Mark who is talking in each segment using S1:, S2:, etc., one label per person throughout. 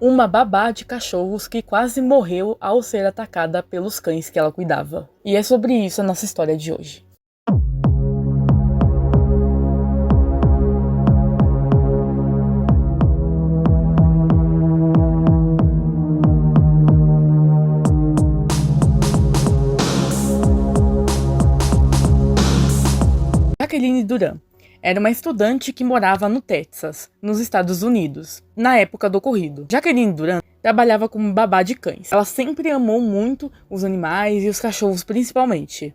S1: uma babá de cachorros que quase morreu ao ser atacada pelos cães que ela cuidava. E é sobre isso a nossa história de hoje. Jacqueline Duran era uma estudante que morava no Texas, nos Estados Unidos, na época do ocorrido. Jacqueline Duran trabalhava como babá de cães. Ela sempre amou muito os animais e os cachorros principalmente.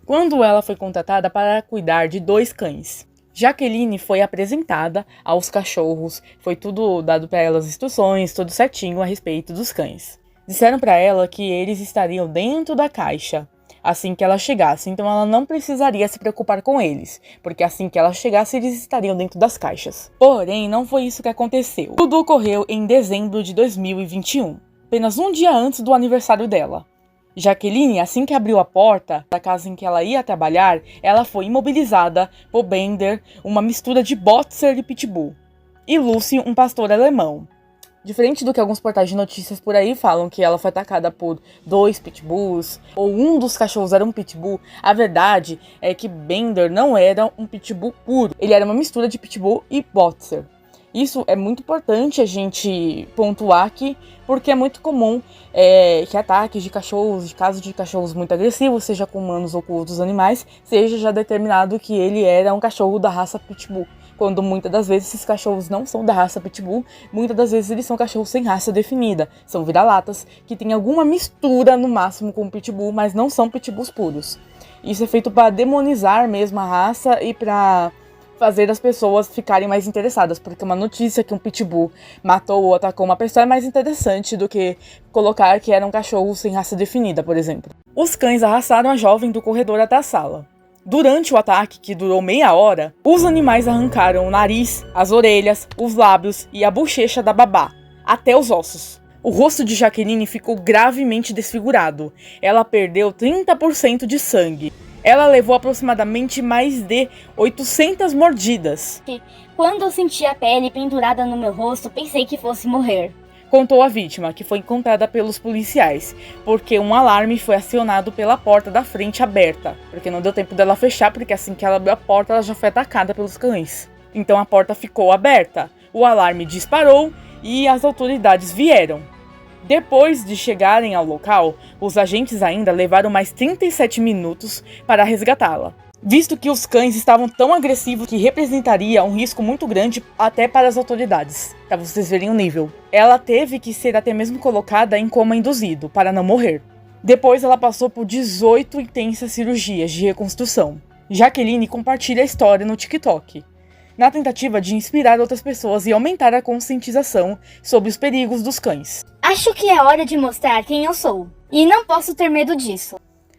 S1: Quando ela foi contratada para cuidar de 2 cães, Jacqueline foi apresentada aos cachorros, foi tudo dado para ela as instruções, tudo certinho a respeito dos cães. Disseram para ela que eles estariam dentro da caixa assim que ela chegasse, então ela não precisaria se preocupar com eles, porque assim que ela chegasse, eles estariam dentro das caixas. Porém, não foi isso que aconteceu. Tudo ocorreu em dezembro de 2021, apenas um dia antes do aniversário dela. Jacqueline, assim que abriu a porta da casa em que ela ia trabalhar, ela foi imobilizada por Bender, uma mistura de Boxer e Pitbull, e Lucy, um pastor alemão. Diferente do que alguns portais de notícias por aí falam que ela foi atacada por 2 pitbulls, ou um dos cachorros era um pitbull, a verdade é que Bender não era um pitbull puro, ele era uma mistura de pitbull e boxer. Isso é muito importante a gente pontuar aqui, porque é muito comum que ataques de cachorros, de casos de cachorros muito agressivos, seja com humanos ou com outros animais, seja já determinado que ele era um cachorro da raça pitbull. Quando muitas das vezes esses cachorros não são da raça pitbull, muitas das vezes eles são cachorros sem raça definida. São vira-latas, que tem alguma mistura no máximo com pitbull, mas não são pitbulls puros. Isso é feito para demonizar mesmo a raça e para fazer as pessoas ficarem mais interessadas, porque uma notícia que um pitbull matou ou atacou uma pessoa é mais interessante do que colocar que era um cachorro sem raça definida, por exemplo. Os cães arrastaram a jovem do corredor até a sala. Durante o ataque, que durou meia hora, os animais arrancaram o nariz, as orelhas, os lábios e a bochecha da babá, até os ossos. O rosto de Jacqueline ficou gravemente desfigurado. Ela perdeu 30% de sangue. Ela levou aproximadamente mais de 800 mordidas.
S2: Quando eu senti a pele pendurada no meu rosto, pensei que fosse morrer,
S1: Contou a vítima, que foi encontrada pelos policiais, porque um alarme foi acionado pela porta da frente aberta, porque não deu tempo dela fechar, porque assim que ela abriu a porta, ela já foi atacada pelos cães. Então a porta ficou aberta, o alarme disparou e as autoridades vieram. Depois de chegarem ao local, os agentes ainda levaram mais 37 minutos para resgatá-la, visto que os cães estavam tão agressivos que representaria um risco muito grande até para as autoridades, para vocês verem o nível. Ela teve que ser até mesmo colocada em coma induzido, para não morrer. Depois ela passou por 18 intensas cirurgias de reconstrução. Jacqueline compartilha a história no TikTok, na tentativa de inspirar outras pessoas e aumentar a conscientização sobre os perigos dos cães.
S2: Acho que é hora de mostrar quem eu sou, e não posso ter medo disso,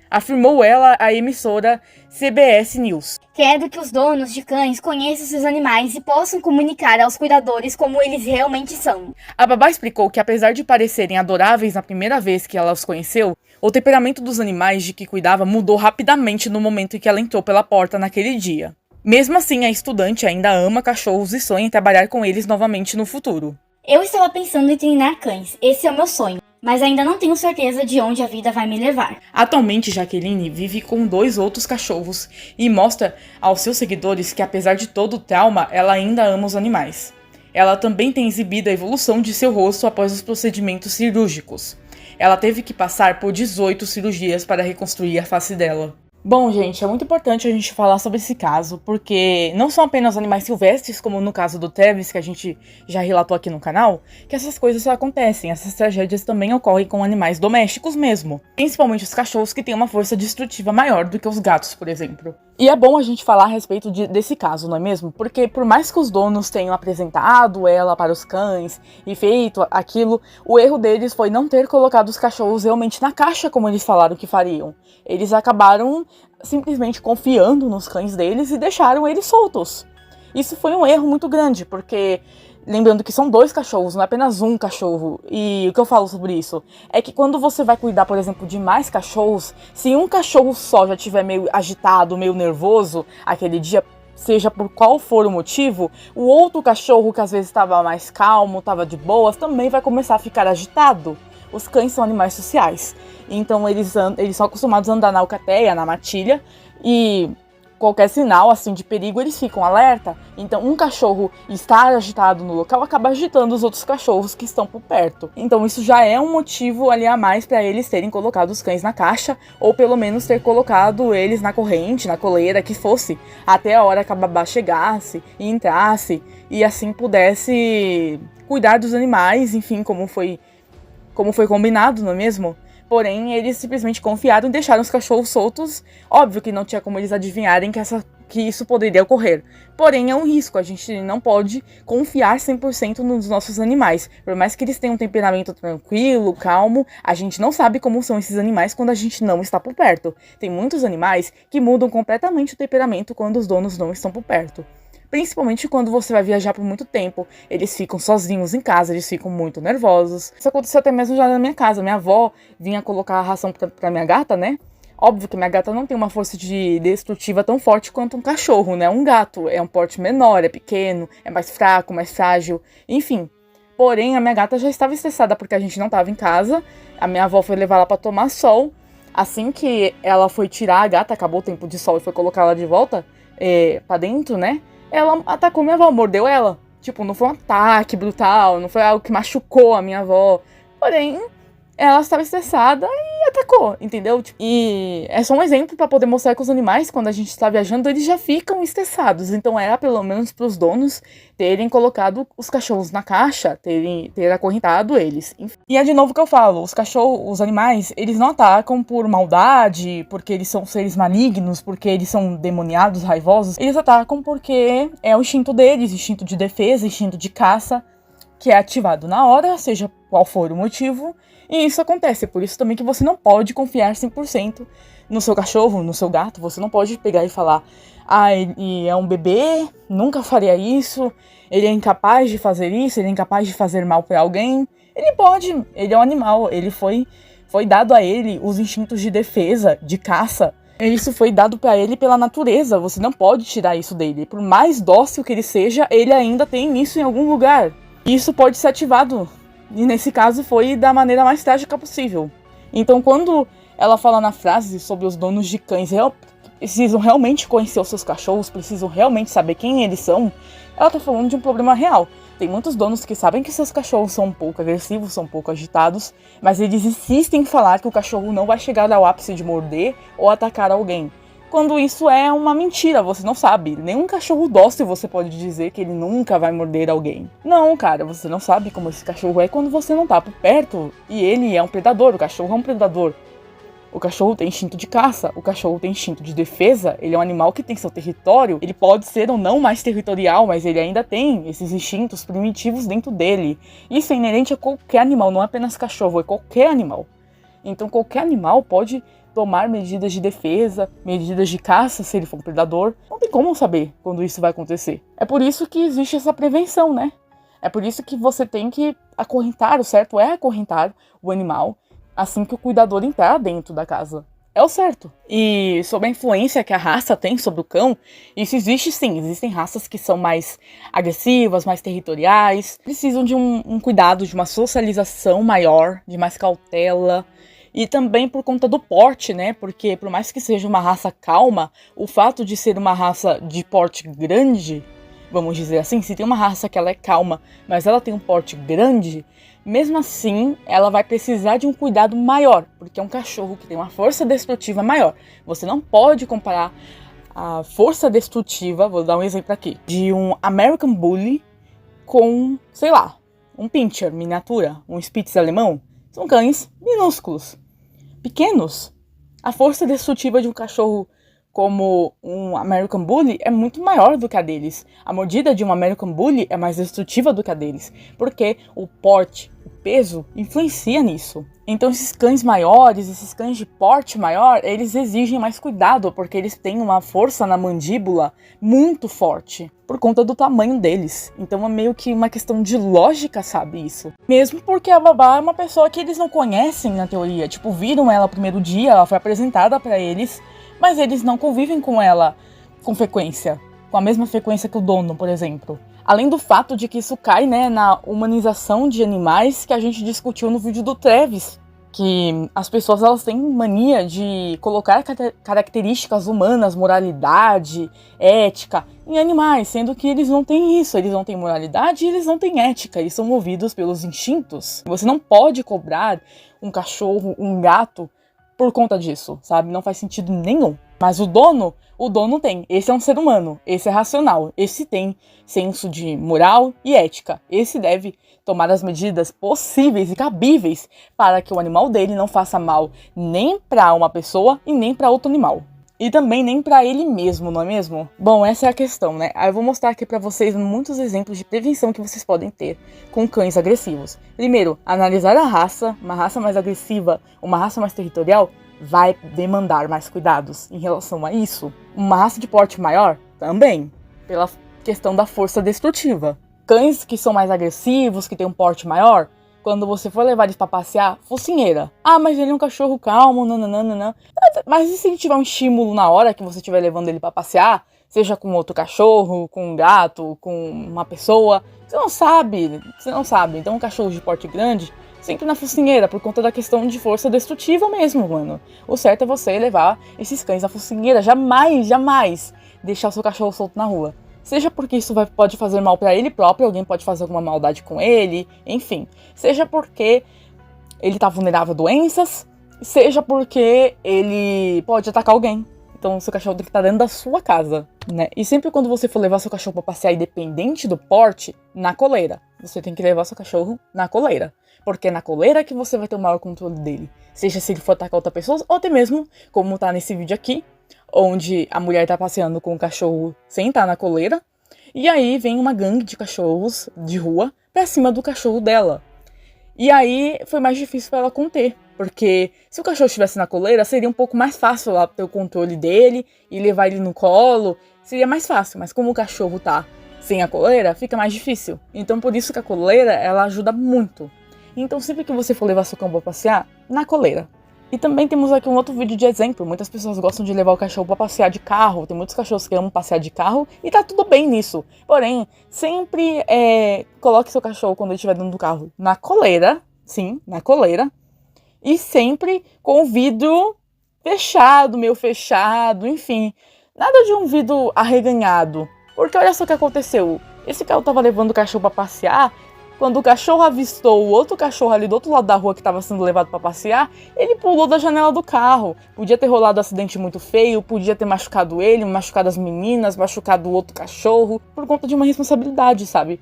S1: afirmou ela à emissora CBS News.
S2: Quero que os donos de cães conheçam seus animais e possam comunicar aos cuidadores como eles realmente são.
S1: A babá explicou que, apesar de parecerem adoráveis na primeira vez que ela os conheceu, o temperamento dos animais de que cuidava mudou rapidamente no momento em que ela entrou pela porta naquele dia. Mesmo assim, a estudante ainda ama cachorros e sonha em trabalhar com eles novamente no futuro.
S2: Eu estava pensando em treinar cães, esse é o meu sonho, mas ainda não tenho certeza de onde a vida vai me levar.
S1: Atualmente, Jacqueline vive com 2 outros cachorros e mostra aos seus seguidores que, apesar de todo o trauma, ela ainda ama os animais. Ela também tem exibido a evolução de seu rosto após os procedimentos cirúrgicos. Ela teve que passar por 18 cirurgias para reconstruir a face dela. Bom, gente, é muito importante a gente falar sobre esse caso, porque não são apenas animais silvestres, como no caso do Travis, que a gente já relatou aqui no canal, que essas coisas acontecem. Essas tragédias também ocorrem com animais domésticos mesmo, principalmente os cachorros, que têm uma força destrutiva maior do que os gatos, por exemplo. E é bom a gente falar a respeito desse caso, não é mesmo? Porque por mais que os donos tenham apresentado ela para os cães e feito aquilo, o erro deles foi não ter colocado os cachorros realmente na caixa como eles falaram que fariam. Eles acabaram simplesmente confiando nos cães deles e deixaram eles soltos. Isso foi um erro muito grande, porque lembrando que são 2 cachorros, não é apenas um cachorro. E o que eu falo sobre isso é que quando você vai cuidar, por exemplo, de mais cachorros, se um cachorro só já estiver meio agitado, meio nervoso aquele dia, seja por qual for o motivo, o outro cachorro que às vezes estava mais calmo, estava de boas, também vai começar a ficar agitado. Os cães são animais sociais, então eles são acostumados a andar na alcateia, na matilha, e qualquer sinal assim de perigo eles ficam alerta. Então um cachorro estar agitado no local acaba agitando os outros cachorros que estão por perto. Então isso já é um motivo ali a mais para eles terem colocado os cães na caixa, ou pelo menos ter colocado eles na corrente, na coleira, que fosse, até a hora que a babá chegasse e entrasse e assim pudesse cuidar dos animais, enfim, como foi combinado, não é mesmo? Porém, eles simplesmente confiaram e deixaram os cachorros soltos. Óbvio que não tinha como eles adivinharem que isso poderia ocorrer. Porém, é um risco. A gente não pode confiar 100% nos nossos animais. Por mais que eles tenham um temperamento tranquilo, calmo, a gente não sabe como são esses animais quando a gente não está por perto. Tem muitos animais que mudam completamente o temperamento quando os donos não estão por perto. Principalmente quando você vai viajar por muito tempo, eles ficam sozinhos em casa, eles ficam muito nervosos. Isso aconteceu até mesmo já na minha casa. Minha avó vinha colocar a ração pra minha gata, né? Óbvio que minha gata não tem uma força destrutiva tão forte quanto um cachorro, né? Um gato é um porte menor, é pequeno, é mais fraco, mais frágil, enfim. Porém, a minha gata já estava estressada porque a gente não estava em casa. A minha avó foi levar ela para tomar sol. Assim que ela foi tirar a gata, acabou o tempo de sol e foi colocar ela de volta pra dentro, né? Ela atacou minha avó, mordeu ela. Tipo, não foi um ataque brutal, não foi algo que machucou a minha avó. Porém, ela estava estressada e atacou, entendeu? E é só um exemplo para poder mostrar que os animais, quando a gente está viajando, eles já ficam estressados. Então era pelo menos para os donos terem colocado os cachorros na caixa, ter acorrentado eles. E é de novo que eu falo, os animais, eles não atacam por maldade, porque eles são seres malignos, porque eles são demoniados, raivosos. Eles atacam porque é o instinto deles, instinto de defesa, instinto de caça, que é ativado na hora, seja qual for o motivo. E isso acontece, é por isso também que você não pode confiar 100% no seu cachorro, no seu gato. Você não pode pegar e falar, ele é um bebê, nunca faria isso, ele é incapaz de fazer isso, ele é incapaz de fazer mal pra alguém. Ele pode, ele é um animal, foi dado a ele os instintos de defesa, de caça. Isso foi dado pra ele pela natureza, você não pode tirar isso dele. Por mais dócil que ele seja, ele ainda tem isso em algum lugar. Isso pode ser ativado. E nesse caso foi da maneira mais trágica possível. Então quando ela fala na frase sobre os donos de cães precisam realmente conhecer os seus cachorros, precisam realmente saber quem eles são, ela tá falando de um problema real. Tem muitos donos que sabem que seus cachorros são um pouco agressivos, são um pouco agitados, mas eles insistem em falar que o cachorro não vai chegar ao ápice de morder ou atacar alguém. Quando isso é uma mentira, você não sabe. Nenhum cachorro dócil você pode dizer que ele nunca vai morder alguém. Não, cara, você não sabe como esse cachorro é quando você não tá por perto. E ele é um predador, o cachorro é um predador. O cachorro tem instinto de caça, o cachorro tem instinto de defesa, ele é um animal que tem seu território. Ele pode ser ou não mais territorial, mas ele ainda tem esses instintos primitivos dentro dele. Isso é inerente a qualquer animal, não é apenas cachorro, é qualquer animal. Então qualquer animal pode tomar medidas de defesa, medidas de caça, se ele for um predador. Não tem como saber quando isso vai acontecer. É por isso que existe essa prevenção, né? É por isso que você tem que acorrentar, o certo é acorrentar o animal assim que o cuidador entrar dentro da casa. É o certo. E sobre a influência que a raça tem sobre o cão, isso existe sim. Existem raças que são mais agressivas, mais territoriais, precisam de um cuidado, de uma socialização maior, de mais cautela. E também por conta do porte, né? Porque por mais que seja uma raça calma, o fato de ser uma raça de porte grande, vamos dizer assim, se tem uma raça que ela é calma, mas ela tem um porte grande, mesmo assim ela vai precisar de um cuidado maior, porque é um cachorro que tem uma força destrutiva maior. Você não pode comparar a força destrutiva, vou dar um exemplo aqui, de um American Bully com, sei lá, um Pinscher miniatura, um Spitz alemão. São cães minúsculos, pequenos. A força destrutiva de um cachorro como um American Bully é muito maior do que a deles. A mordida de um American Bully é mais destrutiva do que a deles, porque o porte, o peso, influencia nisso. Então esses cães maiores, esses cães de porte maior, eles exigem mais cuidado, porque eles têm uma força na mandíbula muito forte, por conta do tamanho deles. Então é meio que uma questão de lógica, sabe, isso. Mesmo porque a babá é uma pessoa que eles não conhecem na teoria. Tipo, viram ela no primeiro dia, ela foi apresentada pra eles, mas eles não convivem com ela com frequência. com a mesma frequência que o dono, por exemplo. Além do fato de que isso cai, né, na humanização de animais que a gente discutiu no vídeo do Travis, que as pessoas elas têm mania de colocar características humanas, moralidade, ética, em animais, sendo que eles não têm isso, eles não têm moralidade e eles não têm ética, eles são movidos pelos instintos. Você não pode cobrar um cachorro, um gato, por conta disso, sabe? Não faz sentido nenhum. Mas o dono tem. Esse é um ser humano, esse é racional, esse tem senso de moral e ética. Esse deve tomar as medidas possíveis e cabíveis para que o animal dele não faça mal nem para uma pessoa e nem para outro animal. E também nem para ele mesmo, não é mesmo? Bom, essa é a questão, né? Aí eu vou mostrar aqui para vocês muitos exemplos de prevenção que vocês podem ter com cães agressivos. Primeiro, analisar a raça. Uma raça mais agressiva, uma raça mais territorial, vai demandar mais cuidados em relação a isso. Uma raça de porte maior, também, pela questão da força destrutiva. Cães que são mais agressivos, que têm um porte maior, quando você for levar eles pra passear, focinheira. Ah, mas ele é um cachorro calmo, nananana. Mas e se ele tiver um estímulo na hora que você estiver levando ele pra passear, seja com outro cachorro, com um gato, com uma pessoa, você não sabe. Então um cachorro de porte grande, sempre na focinheira, por conta da questão de força destrutiva mesmo, mano. O certo é você levar esses cães na focinheira, jamais deixar o seu cachorro solto na rua. Seja porque isso pode fazer mal pra ele próprio, alguém pode fazer alguma maldade com ele, enfim. Seja porque ele tá vulnerável a doenças, seja porque ele pode atacar alguém. Então, seu cachorro tem que estar dentro da sua casa, né? E sempre quando você for levar seu cachorro pra passear, independente do porte, na coleira. Você tem que levar seu cachorro na coleira. Porque é na coleira que você vai ter o maior controle dele. Seja se ele for atacar outra pessoa, ou até mesmo, como tá nesse vídeo aqui, onde a mulher tá passeando com o cachorro sem estar na coleira, e aí vem uma gangue de cachorros de rua pra cima do cachorro dela. E aí foi mais difícil pra ela conter, porque se o cachorro estivesse na coleira, seria um pouco mais fácil ela ter o controle dele e levar ele no colo, seria mais fácil, mas como o cachorro tá sem a coleira, fica mais difícil. Então por isso que a coleira, ela ajuda muito. Então sempre que você for levar seu cão pra passear, na coleira. E também temos aqui um outro vídeo de exemplo. Muitas pessoas gostam de levar o cachorro pra passear de carro. Tem muitos cachorros que amam passear de carro e tá tudo bem nisso. Porém, sempre coloque seu cachorro quando ele estiver dentro do carro na coleira. Sim, na coleira. E sempre com o vidro fechado, meio fechado, enfim. Nada de um vidro arreganhado. Porque olha só o que aconteceu. Esse cara tava levando o cachorro pra passear. Quando o cachorro avistou o outro cachorro ali do outro lado da rua que estava sendo levado para passear, ele pulou da janela do carro. Podia ter rolado um acidente muito feio, podia ter machucado ele, machucado as meninas, machucado o outro cachorro, por conta de uma responsabilidade, sabe?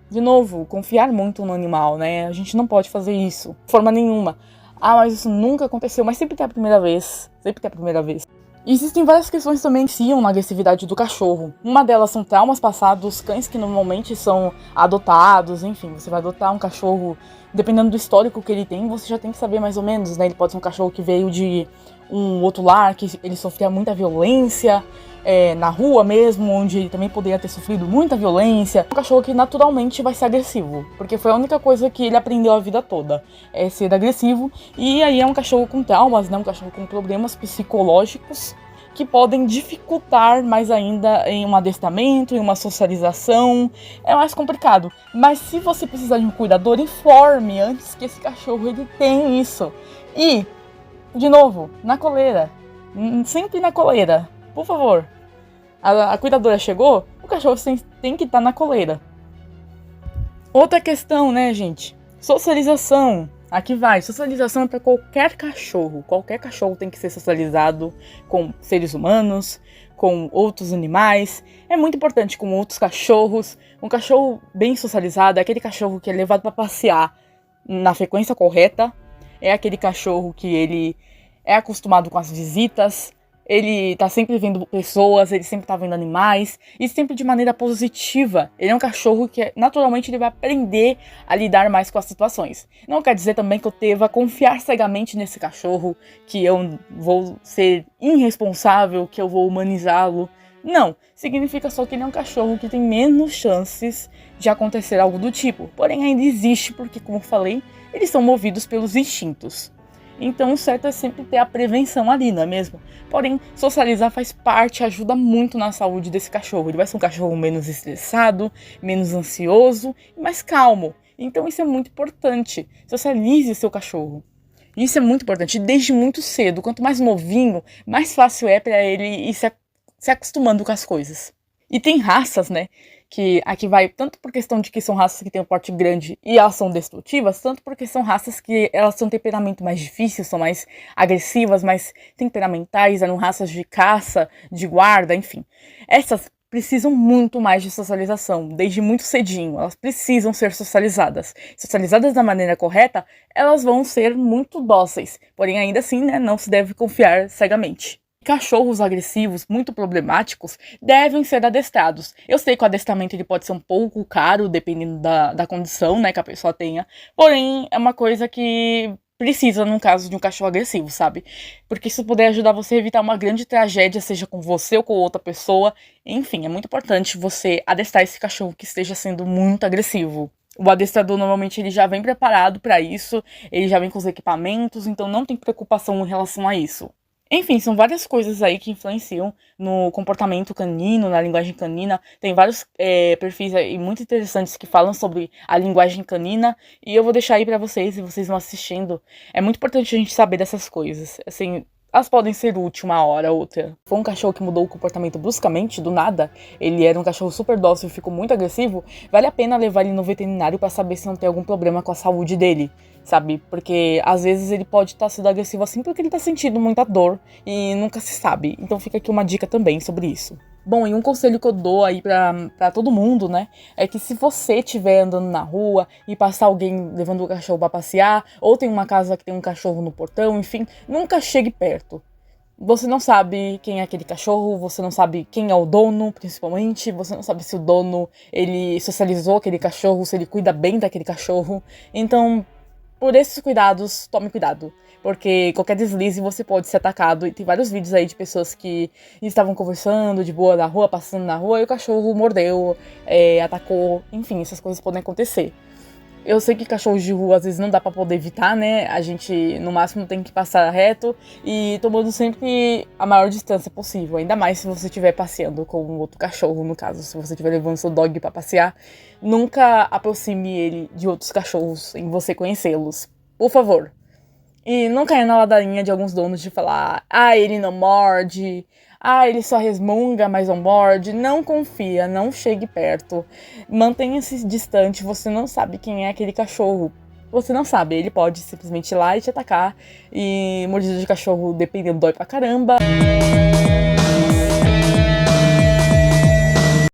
S1: De novo, confiar muito no animal, né? A gente não pode fazer isso, de forma nenhuma. Ah, mas isso nunca aconteceu, mas sempre tem a primeira vez. Sempre tem a primeira vez. E existem várias questões também que influenciam na agressividade do cachorro. Uma delas são traumas passados, cães que normalmente são adotados, enfim, você vai adotar um cachorro, dependendo do histórico que ele tem, você já tem que saber mais ou menos, né? Ele pode ser um cachorro que veio de um outro lar, que ele sofria muita violência, na rua mesmo, onde ele também poderia ter sofrido muita violência. Um cachorro que naturalmente vai ser agressivo, porque foi a única coisa que ele aprendeu a vida toda, é ser agressivo. E aí é um cachorro com traumas, né? Um cachorro com problemas psicológicos que podem dificultar mais ainda em um adestramento, em uma socialização. É mais complicado. Mas se você precisar de um cuidador, informe antes que esse cachorro ele tem isso. E, de novo, na coleira. Sempre na coleira. Por favor. A cuidadora chegou, o cachorro tem que estar na coleira. Outra questão, né, gente? Socialização. Aqui vai. Socialização é para qualquer cachorro. Qualquer cachorro tem que ser socializado com seres humanos, com outros animais. É muito importante com outros cachorros. Um cachorro bem socializado é aquele cachorro que é levado para passear na frequência correta. É aquele cachorro que ele é acostumado com as visitas. Ele tá sempre vendo pessoas, ele sempre tá vendo animais, e sempre de maneira positiva. Ele é um cachorro que, naturalmente, ele vai aprender a lidar mais com as situações. Não quer dizer também que eu deva confiar cegamente nesse cachorro, que eu vou ser irresponsável, que eu vou humanizá-lo. Não, significa só que ele é um cachorro que tem menos chances de acontecer algo do tipo. Porém, ainda existe, porque, como eu falei, eles são movidos pelos instintos. Então o certo é sempre ter a prevenção ali, não é mesmo? Porém, socializar faz parte, ajuda muito na saúde desse cachorro. Ele vai ser um cachorro menos estressado, menos ansioso e mais calmo. Então isso é muito importante. Socialize seu cachorro. Isso é muito importante, desde muito cedo. Quanto mais novinho, mais fácil é para ele ir se acostumando com as coisas. E tem raças, né, que aqui vai tanto por questão de que são raças que têm um porte grande e elas são destrutivas, tanto porque são raças que elas têm um temperamento mais difícil, são mais agressivas, mais temperamentais, eram raças de caça, de guarda, enfim. Essas precisam muito mais de socialização, desde muito cedinho. Elas precisam ser socializadas. Socializadas da maneira correta, elas vão ser muito dóceis. Porém, ainda assim, né, não se deve confiar cegamente. Cachorros agressivos, muito problemáticos, devem ser adestrados. Eu sei que o adestramento ele pode ser um pouco caro, dependendo da condição, né, que a pessoa tenha. Porém, é uma coisa que precisa no caso de um cachorro agressivo, sabe? Porque isso poder ajudar você a evitar uma grande tragédia, seja com você ou com outra pessoa. Enfim, é muito importante você adestrar esse cachorro que esteja sendo muito agressivo. O adestrador normalmente ele já vem preparado para isso, ele já vem com os equipamentos, então não tem preocupação em relação a isso. Enfim, são várias coisas aí que influenciam no comportamento canino, na linguagem canina. Tem vários perfis aí muito interessantes que falam sobre a linguagem canina. E eu vou deixar aí pra vocês, e vocês vão assistindo. É muito importante a gente saber dessas coisas. Assim, elas podem ser úteis uma hora ou outra. Foi um cachorro que mudou o comportamento bruscamente, do nada. Ele era um cachorro super dócil e ficou muito agressivo. Vale a pena levar ele no veterinário pra saber se não tem algum problema com a saúde dele, sabe? Porque às vezes ele pode estar sendo agressivo assim porque ele tá sentindo muita dor e nunca se sabe. Então fica aqui uma dica também sobre isso. Bom, e um conselho que eu dou aí pra todo mundo, né, é que se você estiver andando na rua e passar alguém levando o cachorro pra passear, ou tem uma casa que tem um cachorro no portão, enfim, nunca chegue perto. Você não sabe quem é aquele cachorro, você não sabe quem é o dono, principalmente, você não sabe se o dono, ele socializou aquele cachorro, se ele cuida bem daquele cachorro. Então, por esses cuidados, tome cuidado, porque qualquer deslize você pode ser atacado. E tem vários vídeos aí de pessoas que estavam conversando de boa na rua, passando na rua, e o cachorro mordeu, atacou, enfim, essas coisas podem acontecer. Eu sei que cachorros de rua às vezes não dá pra poder evitar, né? A gente no máximo tem que passar reto e tomando sempre a maior distância possível. Ainda mais se você estiver passeando com um outro cachorro, no caso. Se você estiver levando seu dog pra passear, nunca aproxime ele de outros cachorros sem você conhecê-los. Por favor. E não caia na ladainha de alguns donos de falar: ah, ele não morde, ah, ele só resmunga, mas não morde. Não confia, não chegue perto. Mantenha-se distante, você não sabe quem é aquele cachorro. Você não sabe, ele pode simplesmente ir lá e te atacar. E mordida de cachorro, dependendo, dói pra caramba.